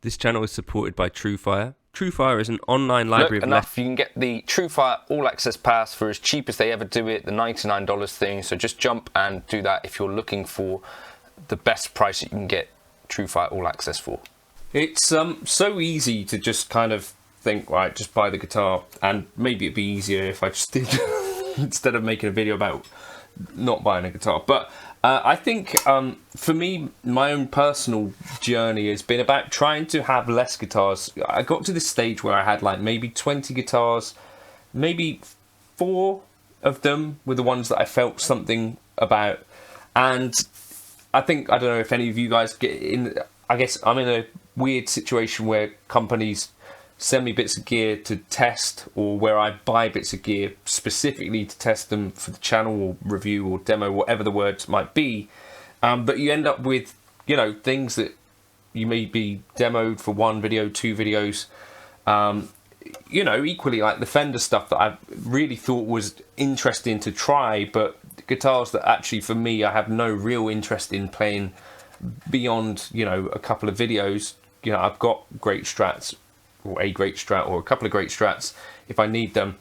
This channel is supported by Truefire. Truefire is an online library of You can get the Truefire All Access Pass for as cheap as they ever do it, the $99 thing. So just jump and do that if you're looking for the best price that you can get Truefire All Access for. It's so easy to just kind of think, right, just buy the guitar, and maybe it'd be easier if I just did instead of making a video about not buying a guitar. But I think for me, my own personal journey has been about trying to have less guitars. I got to this stage where I had like maybe 20 guitars, maybe 4 of them were the ones that I felt something about. And I think, I don't know if any of you guys get in, I guess I'm in a weird situation where companies send me bits of gear to test, or where I buy bits of gear specifically to test them for the channel or review or demo, whatever the words might be. But you end up with, you know, things that you may be demoed for 1 video, 2 videos. You know, equally like the Fender stuff that I really thought was interesting to try, but guitars that actually for me I have no real interest in playing beyond, you know, a couple of videos. You know, I've got great strats, or a great strat, or a couple of great strats if I need them.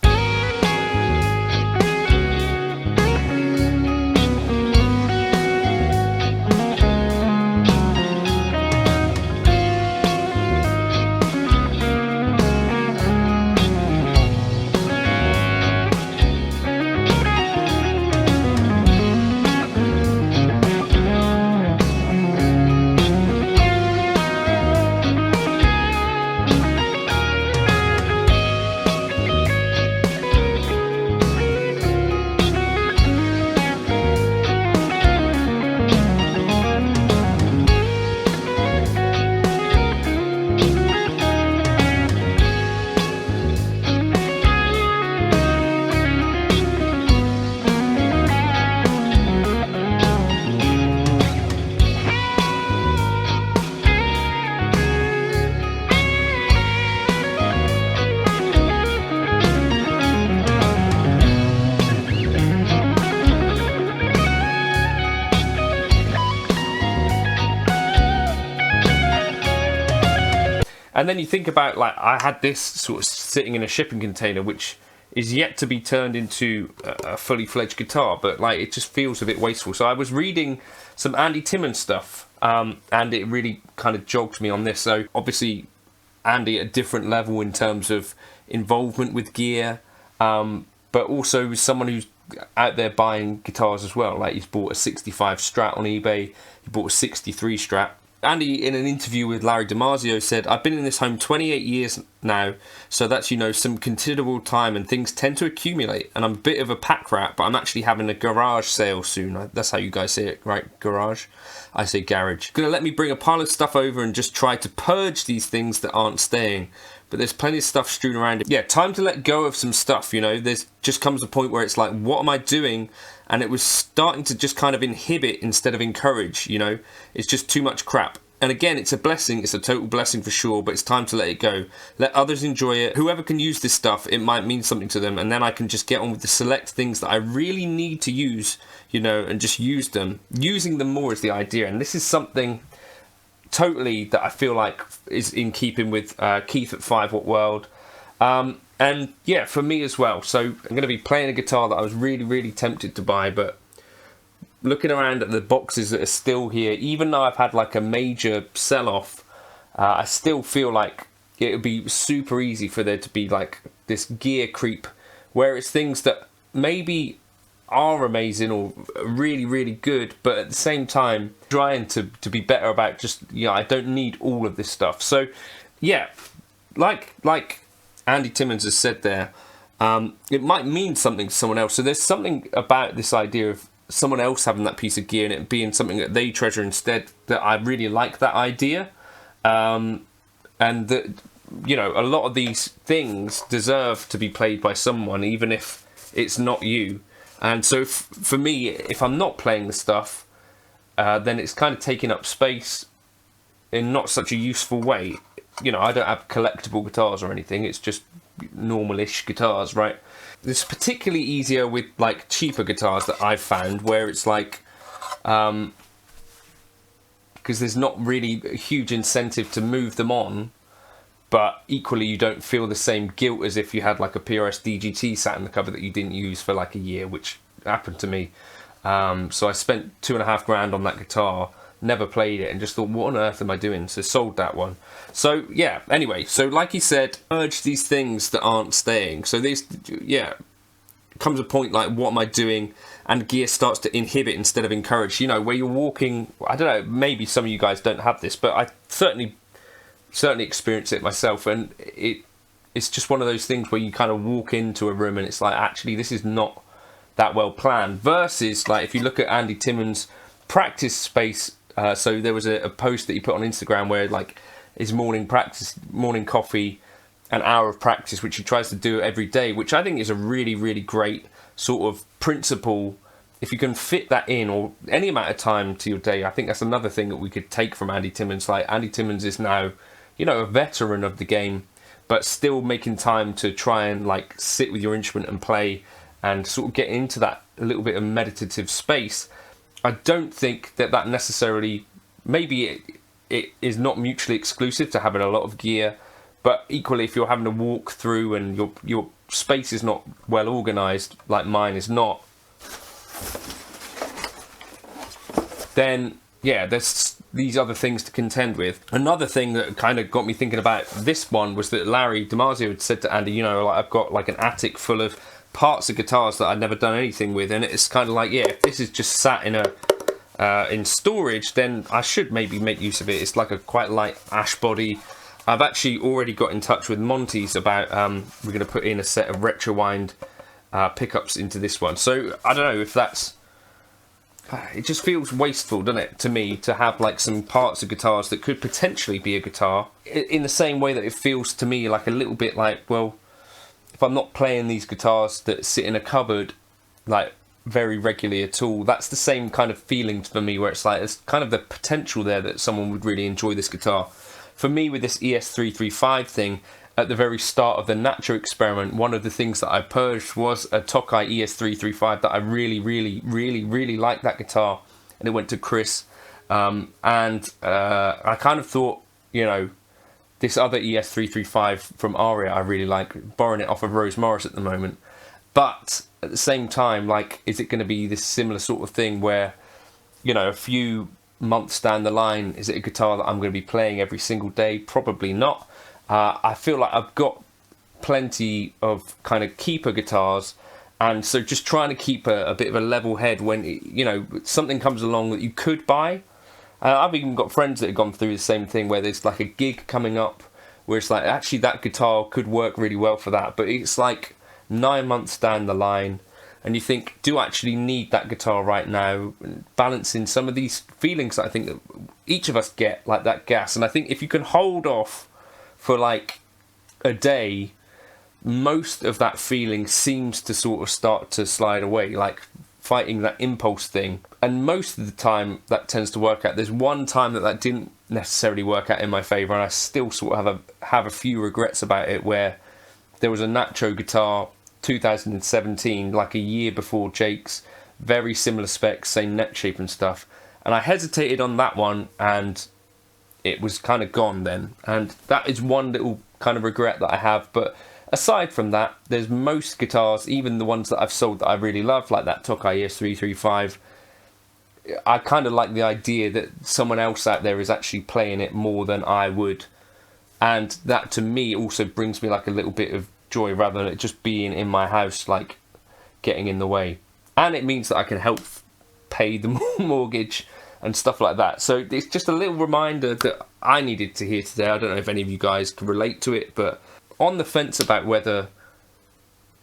And then you think about, like, I had this sort of sitting in a shipping container, which is yet to be turned into a fully fledged guitar, but like it just feels a bit wasteful. So I was reading some Andy Timmons stuff, and it really kind of jogged me on this. So obviously Andy at a different level in terms of involvement with gear, but also someone who's out there buying guitars as well. Like, he's bought a 65 Strat on eBay, he bought a 63 Strat. Andy, in an interview with Larry DiMarzio, said, "I've been in this home 28 years now, so that's, you know, some considerable time, and things tend to accumulate. And I'm a bit of a pack rat, but I'm actually having a garage sale soon." That's how you guys say it, right? Garage? I say garage. Gonna let me bring a pile of stuff over and just try to purge these things that aren't staying. But there's plenty of stuff strewn around. Yeah, time to let go of some stuff, you know. There's just comes a point where it's like, what am I doing? And it was starting to just kind of inhibit instead of encourage, you know. It's just too much crap. And again, it's a blessing, it's a total blessing for sure, but it's time to let it go. Let others enjoy it. Whoever can use this stuff, it might mean something to them, and then I can just get on with the select things that I really need to use, you know, and just use them. Using them more is the idea, and this is something totally that I feel like is in keeping with Keith at 5 Watt World. And yeah, for me as well. So I'm going to be playing a guitar that I was really, really tempted to buy, but looking around at the boxes that are still here, even though I've had like a major sell-off, I still feel like it would be super easy for there to be like this gear creep, where it's things that maybe are amazing or really, really good, but at the same time trying to be better about just, you know, I don't need all of this stuff. So yeah, like Andy Timmons has said there, it might mean something to someone else. So there's something about this idea of someone else having that piece of gear and it being something that they treasure instead, that I really like that idea. And that, you know, a lot of these things deserve to be played by someone, even if it's not you. And so for me, if I'm not playing the stuff, then it's kind of taking up space in not such a useful way. You know, I don't have collectible guitars or anything, it's just normal-ish guitars, right? It's particularly easier with like cheaper guitars that I've found, where it's like kind because there's not really a huge incentive to move them on, but equally you don't feel the same guilt as if you had like a PRS DGT sat in the cupboard that you didn't use for like a year, which happened to me. So I spent $2,500 on that guitar, never played it, and just thought, what on earth am I doing? So sold that one. So yeah, anyway, so like he said, urge these things that aren't staying. So these, yeah, comes a point like, what am I doing? And gear starts to inhibit instead of encourage. You know, where you're walking, I don't know, maybe some of you guys don't have this, but I certainly experience it myself, and it's just one of those things where you kind of walk into a room and it's like, actually this is not that well planned, versus like if you look at Andy Timmons' practice space. So there was a post that he put on Instagram where like his morning practice, morning coffee, an hour of practice, which he tries to do every day, which I think is a really, really great sort of principle. If you can fit that in, or any amount of time to your day, I think that's another thing that we could take from Andy Timmons. Like, Andy Timmons is now, you know, a veteran of the game, but still making time to try and like sit with your instrument and play and sort of get into that a little bit of meditative space. I don't think that necessarily, maybe it is not mutually exclusive to having a lot of gear, but equally if you're having to walk through and your space is not well organised, like mine is not, then yeah, there's these other things to contend with. Another thing that kind of got me thinking about this one was that Larry DiMarzio had said to Andy, you know, like, I've got like an attic full of parts of guitars that I've never done anything with, and it's kind of like, yeah, if this is just sat in in storage, then I should maybe make use of it. It's like a quite light ash body. I've actually already got in touch with Monty's about we're going to put in a set of retrowind pickups into this one. So I don't know if that's, it just feels wasteful, doesn't it, to me, to have like some parts of guitars that could potentially be a guitar, in the same way that it feels to me like a little bit like, well, if I'm not playing these guitars that sit in a cupboard like very regularly at all, that's the same kind of feeling for me, where it's like there's kind of the potential there that someone would really enjoy this guitar. For me, with this ES335 thing, at the very start of the Nacho experiment, one of the things that I purged was a Tokai ES335 that I really liked that guitar, and it went to Chris, and I kind of thought, you know, this other ES335 from Aria I really like, borrowing it off of Rose Morris at the moment, but at the same time, like, is it going to be this similar sort of thing where, you know, a few months down the line, is it a guitar that I'm going to be playing every single day? Probably not. I feel like I've got plenty of kind of keeper guitars, and so just trying to keep a bit of a level head when, you know, something comes along that you could buy. I've even got friends that have gone through the same thing, where there's like a gig coming up where it's like, actually that guitar could work really well for that, but it's like 9 months down the line, and you think, do I actually need that guitar right now? Balancing some of these feelings that I think that each of us get, like that gas. And I think if you can hold off for like a day, most of that feeling seems to sort of start to slide away, like fighting that impulse thing. And most of the time that tends to work out. There's one time that didn't necessarily work out in my favour, and I still sort of have a few regrets about it, where there was a Nacho guitar, 2017, like a year before Jake's, very similar specs, same neck shape and stuff, and I hesitated on that one, and it was kind of gone then. And that is one little kind of regret that I have. But aside from that, there's most guitars, even the ones that I've sold that I really love, like that Tokai ES335, I kind of like the idea that someone else out there is actually playing it more than I would, and that to me also brings me like a little bit of joy, rather than it just being in my house, like getting in the way. And it means that I can help pay the mortgage and stuff like that. So it's just a little reminder that I needed to hear today. I don't know if any of you guys can relate to it, but on the fence about whether,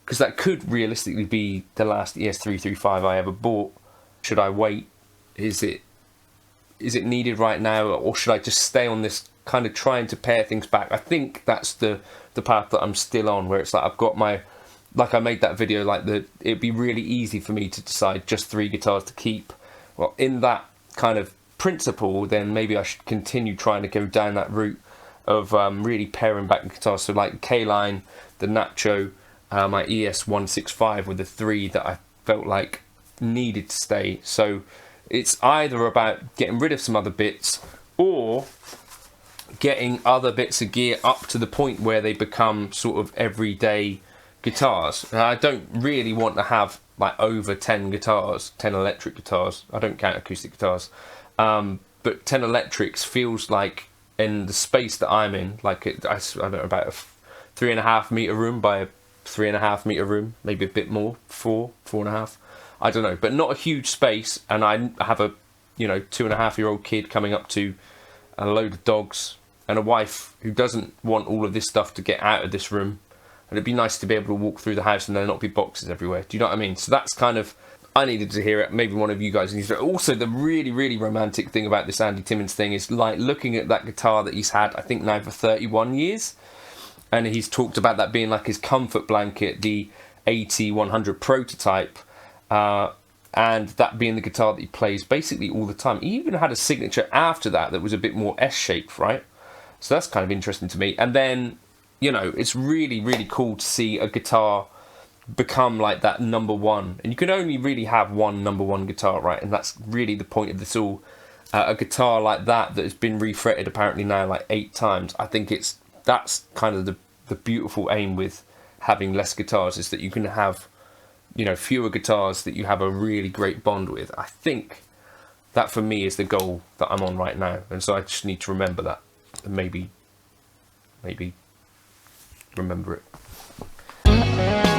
because that could realistically be the last ES335 I ever bought, should I wait? Is it needed right now, or should I just stay on this kind of trying to pare things back? I think that's the path that I'm still on, where it's like I've got my, like I made that video, like it'd be really easy for me to decide just 3 guitars to keep. Well, in that kind of principle, then maybe I should continue trying to go down that route of really paring back the guitars. So like K-Line, the Nacho, my ES165 were the 3 that I felt like needed to stay. So It's either about getting rid of some other bits or getting other bits of gear up to the point where they become sort of everyday guitars. And I don't really want to have like over 10 guitars, 10 electric guitars. I don't count acoustic guitars. But 10 electrics feels like, in the space that I'm in, like I don't know, about a 3.5 meter room by a 3.5 meter room, maybe a bit more, 4.5. I don't know, but not a huge space. And I have a, 2.5-year-old kid coming up to a load of dogs and a wife who doesn't want all of this stuff to get out of this room. And it'd be nice to be able to walk through the house and there not be boxes everywhere. Do you know what I mean? So that's kind of, I needed to hear it. Maybe one of you guys needs to. Also, the really, really romantic thing about this Andy Timmons thing is like looking at that guitar that he's had, I think now for 31 years. And he's talked about that being like his comfort blanket, the AT100 prototype. And that being the guitar that he plays basically all the time. He even had a signature after that was a bit more S-shaped, right? So that's kind of interesting to me. And then, it's really, really cool to see a guitar become like that number one. And you can only really have one number one guitar, right? And that's really the point of this all. A guitar like that has been refretted apparently now like 8 times. I think that's kind of the beautiful aim with having less guitars, is that you can have, fewer guitars that you have a really great bond with. I think that for me is the goal that I'm on right now. And so I just need to remember that and maybe remember it.